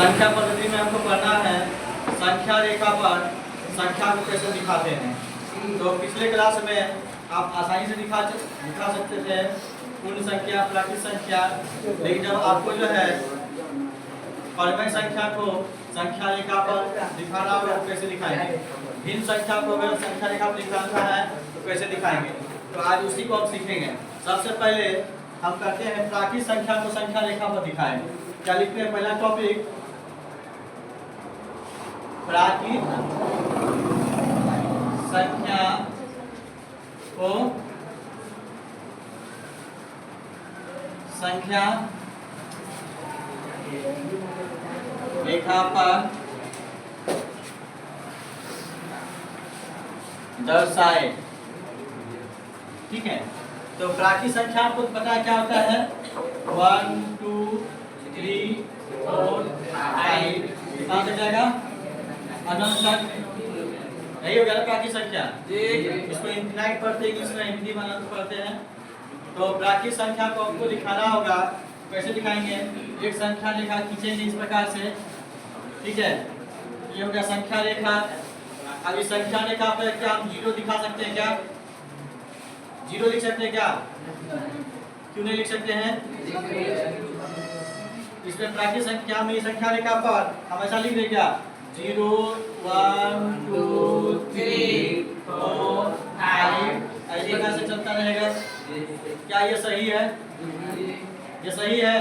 संख्या पद्धति में हमको पढ़ना है संख्या रेखा पर संख्या को कैसे दिखाते हैं। तो पिछले क्लास में आप आसानी से दिखा सकते थे पूर्ण संख्या, प्राकृत संख्या, लेकिन जब आपको जो है परमेय संख्या को संख्या रेखा पर दिखाना होगा तो कैसे दिखाएंगे, भिन्न संख्या को अगर संख्या रेखा पर दिखाना है तो कैसे दिखाएंगे। तो आज उसी को हम सीखेंगे। सबसे पहले हम करते हैं प्राकृत संख्या को संख्या रेखा पर दिखाएं। क्या लिखते हैं पहला टॉपिक, प्राकृत संख्या को संख्या रेखा पर दर्शाए। ठीक है, तो प्राकृत संख्या को पता है क्या होता है, 1 2 3 4 5 कहाँ तक जाएगा, अनंत तक। यही हो गया प्राकृत संख्या। इसको इनफिनाइट पढ़ते हैं, इंग्लिश में हिंदी में अनंत पढ़ते हैं। तो प्राकृत संख्या को हमको दिखाना होगा, कैसे दिखाएंगे, एक संख्या रेखा खींचेंगे इस प्रकार से। ठीक है, ये हो गया संख्या रेखा। अब इस संख्या रेखा पर क्या हम जीरो दिखा सकते हैं, क्या जीरो लिख सकते हैं क्या, क्यों नहीं लिख सकते हैं। इसमें प्राकृत संख्या में संख्या रेखा पर हम ऐसा लिख दें क्या, 0 1 2 3 4 5 ऐसे प्रकार से चलता रहेगा। क्या ये सही है, ये सही है,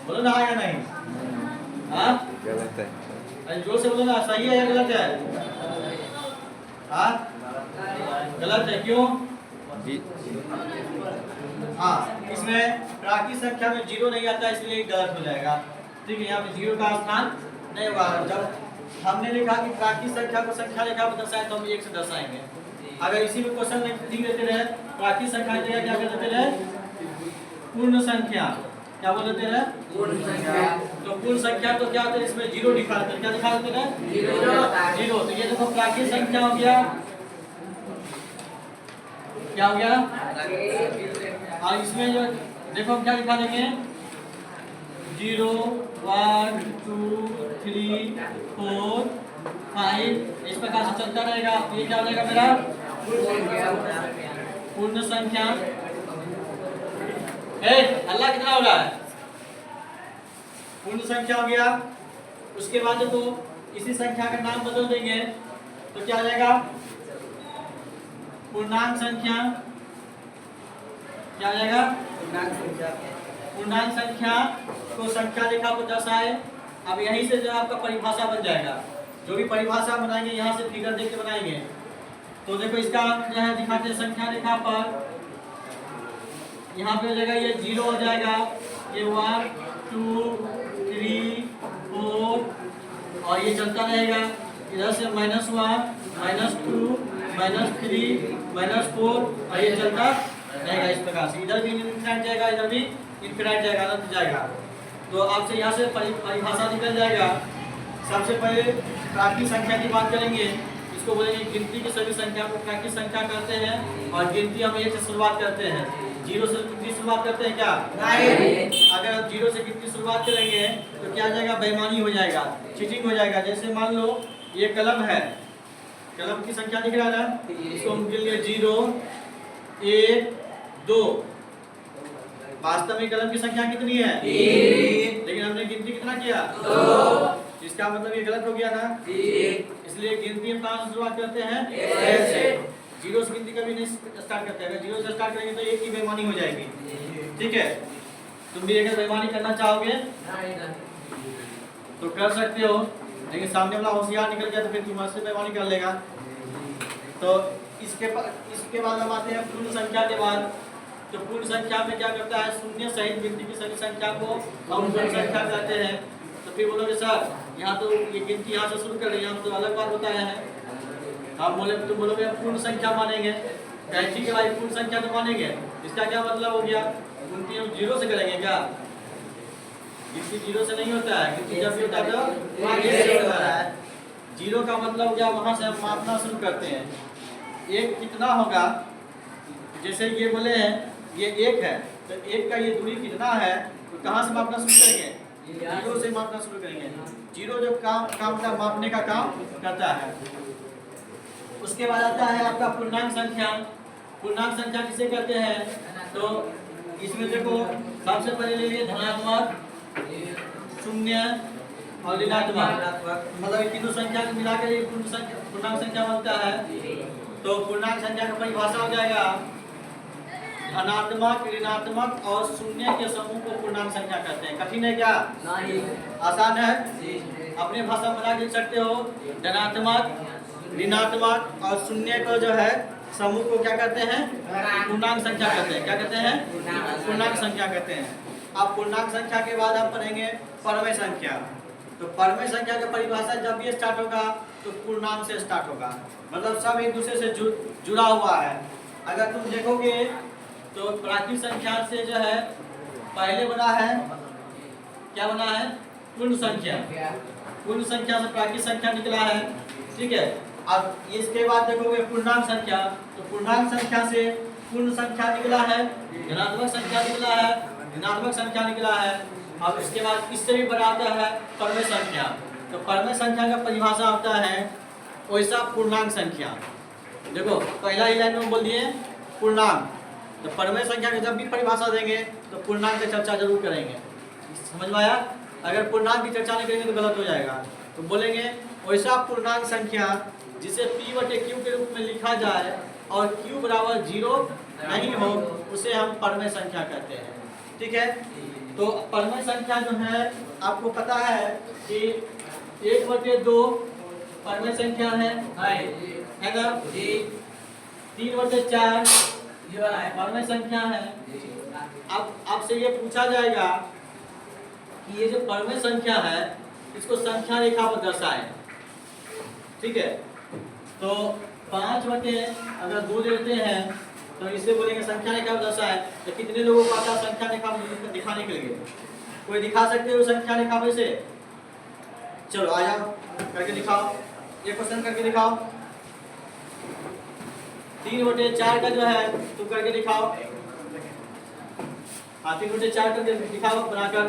बोलो ना या नहीं। हाँ गलत है, जोर से बोलो ना, सही है या गलत है। हाँ गलत है, क्यों। हाँ, इसमें प्राकृत संख्या में जीरो नहीं आता इसलिए गलत हो जाएगा। ठीक है, यहाँ पे जीरो का स्थान नहीं होगा। जब हमने लिखा कि प्राकृत संख्या को संख्या रेखा पर दर्शाए तो हम 1 से दर्शाएंगे। अगर इसी में क्वेश्चन लिख देते रहे प्राकृत संख्या की जगह क्या कर देते रहे, पूर्ण संख्या। क्या बोल देते रहे, पूर्ण संख्या। तो पूर्ण संख्या तो क्या होता है, इसमें जीरो दिखा देते, क्या दिखा देते रहे, जीरो। तो ये देखो प्राकृत संख्या हो गया, क्या हो गया। और इसमें जो देखो क्या दिखा देंगे, 0 1 2 3 4 5 इस प्रकार से चलता रहेगा। ये क्या हो जाएगा मेरा पूर्ण संख्या। अल्लाह कितना हो रहा है, पूर्ण संख्या हो गया। उसके बाद तो इसी संख्या का नाम बदल देंगे तो क्या आ जाएगा, पूर्णांक संख्या। क्या आ जाएगा, पूर्णांक संख्या को संख्या रेखा को दर्शाए। अब यहीं से जो आपका परिभाषा बन जाएगा, जो भी परिभाषा बनाएंगे यहाँ से फिगर देख के बनाएंगे। तो देखो इसका जो है दिखाते हैं संख्या रेखा पर, यहाँ पे हो जाएगा ये 0 हो जाएगा, ये 1 2 3 4 और ये चलता रहेगा। इधर से -1 -2 -3 -4 और ये चलता रहेगा इस प्रकार से। इधर भी इनफिनाइट जाएगा, इधर भी इनफिनाइट जाएगा, अनंत जाएगा। तो आपसे यहाँ से परिभाषा निकल जाएगा। सबसे पहले प्राकृत संख्या की बात करेंगे, इसको बोलेंगे गिनती की सभी संख्या को प्राकृत संख्या कहते हैं। और गिनती हम 1 से शुरुआत करते हैं, 0 से कितनी शुरुआत करते हैं क्या, नहीं। अगर 0 से कितनी शुरुआत करेंगे तो क्या जाएगा, बेईमानी हो जाएगा, चीटिंग हो जाएगा। जैसे मान लो ये कलम है, कलम की संख्या दिख रहा है ना, इसको हम गिन लिए 0 1 2। वास्तव में कलम की संख्या कितनी है, 3, लेकिन हमने गिनती कितना किया, 2। इसका मतलब ये गलत हो गया ना, इसलिए गिनती हम कहाँ से शुरुआत करते हैं, 1 से। 0 से गिनती कभी नहीं स्टार्ट करते हैं। अगर 0 से स्टार्ट करेंगे तो 1 की बेईमानी हो जाएगी। ठीक है, तुम भी अगर बेईमानी करना चाहोगे तो कर सकते हो, लेकिन सामने वाला होशियार निकल गया तो फिर तुमसे बेईमानी कर लेगा। तो इसके बाद हम आते हैं पूर्ण संख्या के बाद। तो पूर्ण संख्या में क्या करता है, शून्य सहित गिनती की सभी संख्या को हम पूर्ण संख्या कहते हैं। तो फिर बोलोगे सर यहाँ तो ये गिनती यहाँ से शुरू कर रही है, हम तो अलग बात बताया है। आप तुम बोलोगे पूर्ण संख्या मानेंगे, ठीक है भाई पूर्ण संख्या तो मानेंगे। इसका क्या मतलब हो गया, गिनती हम 0 से करेंगे क्या, गिनती 0 से नहीं होता है। गिनती जब भी होता है तो 1 से होता है। 0 का मतलब क्या, वहाँ से हम मापना शुरू करते हैं। 1 कितना होगा, जैसे ये बोले हैं ये 1 है, तो 1 का ये दूरी कितना है, तो कहाँ से मापना शुरू करेंगे, जीरो से मापना शुरू करेंगे। जीरो जब काम का मापने का काम करता है। उसके बाद आता है आपका पूर्णांक संख्या। पूर्णांक संख्या किसे कहते हैं? तो इसमें देखो सबसे पहले ले लिए धनात्मक, शून्य और ऋणात्मक, मतलब तीनों संख्या को मिलाकर ये पूर्णांक संख्या बनता है। तो पूर्णांक संख्या का परिभाषा हो जाएगा धनात्मक, ऋणात्मक और शून्य के समूह को पूर्णांक संख्या कहते हैं। कठिन है क्या? नहीं, आसान है। अपने भाषा में बना के लिख सकते हो। धनात्मक, ऋणात्मक और शून्य को जो है समूह को क्या कहते हैं? पूर्णांक संख्या कहते हैं। क्या कहते हैं? पूर्णांक संख्या कहते हैं। अब पूर्णांक संख्या के बाद हम पढ़ेंगे परमेय संख्या। तो परमेय संख्या का परिभाषा जब भी स्टार्ट होगा तो पूर्णांक से स्टार्ट होगा, मतलब सब एक दूसरे से जुड़ा हुआ है। अगर तुम देखोगे तो प्राकृत संख्या से जो है पहले बना है, क्या बना है? पूर्ण संख्या। पूर्ण संख्या से प्राकृत संख्या निकला है, ठीक है। अब इसके बाद देखोगे पूर्णांक संख्या, तो पूर्णांक संख्या से पूर्ण संख्या निकला है, धनात्मक संख्या निकला है, ऋणात्मक संख्या निकला है। अब इसके बाद इससे भी बड़ा आता है परमेय संख्या। तो परमेय संख्या का परिभाषा होता है वैसा पूर्णांक संख्या। देखो पहला ही लाइन में बोल दिए पूर्णांक। तो परमेय संख्या की जब भी परिभाषा देंगे तो पूर्णांक की चर्चा जरूर करेंगे। समझ में आया? अगर पूर्णांक की चर्चा नहीं करेंगे तो गलत हो जाएगा। तो बोलेंगे वैसा पूर्णांक संख्या जिसे p/q के रूप में लिखा जाए और q बराबर 0 नहीं हो, उसे हम परमेय संख्या कहते हैं, ठीक है। तो परमेय संख्या जो है आपको पता है कि 1/2 परमेय संख्या है ना? 3/4 परमेय संख्या है। अब आपसे ये पूछा जाएगा कि ये जो परमेय संख्या है इसको संख्या रेखा पर दर्शाएं, ठीक है। तो 5/2 अगर 2 देते हैं तो इसे बोलेंगे संख्या रेखा पर दर्शाएं। तो कितने लोगों को आता है संख्या रेखा पर दिखाने के लिए? कोई दिखा सकते हो संख्या रेखा पर से? चलो आ जाओ, करके दिखाओ। ये क्वेश्चन करके दिखाओ। 3/4 का जो है तुम करके दिखाओ। हाँ 3/4 करके दिखाओ बनाकर।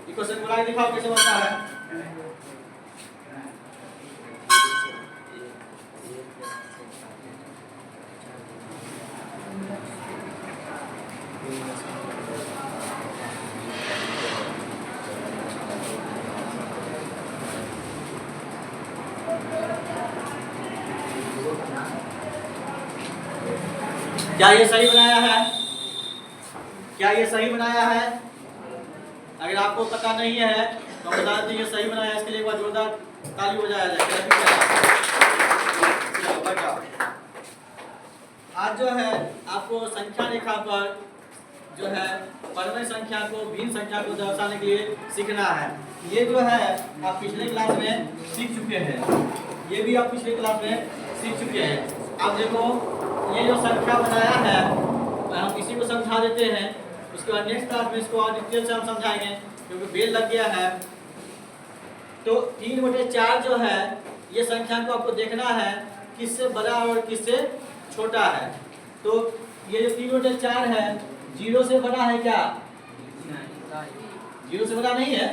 ये क्वेश्चन बना के दिखाओ कैसे बनता है। क्या ये सही बनाया है? क्या ये सही बनाया है? अगर आपको पता नहीं है तो बता दीजिए ये सही बनाया है। इसके लिए एक बार जोरदार ताली बजाया जाए। चलो बताओ। आज जो है आपको संख्या रेखा पर जो है परमेय संख्या को, भिन्न संख्या को दर्शाने के लिए सीखना है। ये जो है आप पिछले क्लास में सीख चुके हैं। ये भी आप पिछले क्लास में सीख चुके हैं। अब देखो ये जो संख्या बनाया है हम इसी को समझा देते हैं। उसके बाद नेक्स्ट क्लास में इसको और डिटेल से हम समझाएंगे क्योंकि बेल लग गया है। तो 3/4 जो है ये संख्या को आपको देखना है किससे बड़ा और किससे छोटा है। तो ये जो 3/4 है 0 से बड़ा है क्या? 0 से बड़ा नहीं है।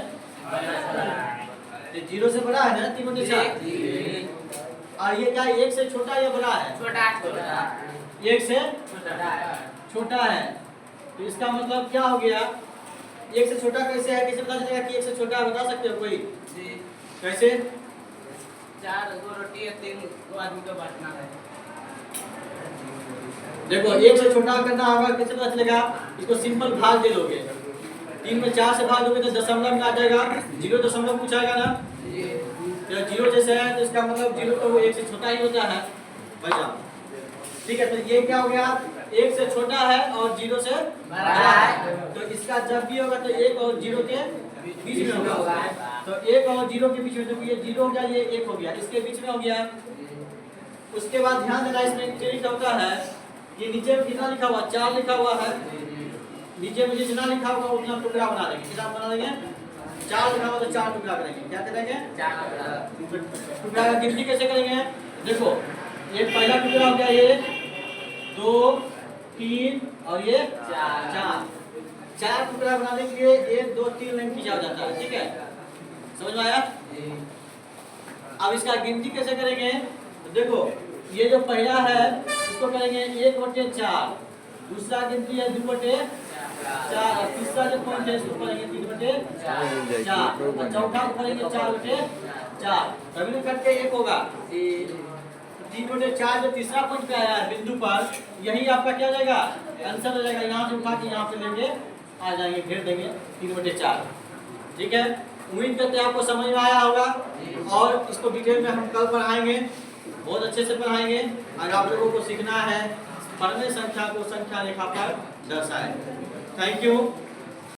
0 से बड़ा है ना 3/4। और ये क्या 1 से छोटा या बड़ा है? छोटा। 1 से छोटा है। तो इसका मतलब क्या हो गया? 1 से छोटा कैसे है? कैसे पता चलेगा कि 1 से छोटा है? बता सकते हो कोई? कैसे? 4 2 रोटी है 3 2 आदमी को बांटना है। देखो 1 से छोटा करना होगा, कैसे पता चलेगा? इसको सिंपल भाग दे दोगे। 3 में 4 से भाग दोगे तो दशमलव में आ जाएगा। 0 दशमलव पूछाएगा ना? तो 0 जैसे है तो इसका मतलब 0 तो वो 1 से छोटा ही होता है भैया, ठीक है। तो ये क्या हो गया? 1 से छोटा है और 0 से बड़ा है। तो इसका जब भी होगा तो 1 और 0 के बीच में होगा। तो 1 और 0 के बीच में, तो ये 0 हो गया, ये 1 हो गया, इसके बीच में हो गया। उसके बाद ध्यान देना इसमें क्या होता है, ये नीचे में कितना लिखा हुआ? 4 लिखा हुआ है। नीचे में जितना लिखा होगा उतना टुकड़ा बना देंगे। कितना बना देंगे? 4 लिखा हुआ तो 4 टुकड़ा करेंगे। क्या करेंगे? 4 टुकड़ा का गिनती कैसे करेंगे? देखो ये पहला टुकड़ा हो गया, ये 2 3 और ये 4। 4 टुकड़ा बनाने के लिए 1 2 3 लाइन खींचा जाता है, ठीक है, समझ में आया। अब इसका गिनती कैसे करेंगे, तो देखो ये जो पहला है इसको करेंगे 1/4, दूसरा गिनती है 2/4, और तीसरा जो पॉइंट है इसको करेंगे 3/4, और चौथा को करेंगे 4/4, तभी करके 1 होगा। 3/4 जो तीसरा पॉइंट पे आया है बिंदु पर, यही आपका क्या हो जाएगा, आंसर हो जाएगा। यहाँ से उठा के यहाँ पे लेके आ जाएंगे, घेर देंगे 3/4, ठीक है। उम्मीद करते हैं आपको समझ में आया होगा, और इसको डिटेल में हम कल पढ़ाएंगे, बहुत अच्छे से पढ़ाएंगे। और आप लोगों को सीखना है पढ़ने संख्या को संख्या रेखा पर दर्शाएं। Thank you.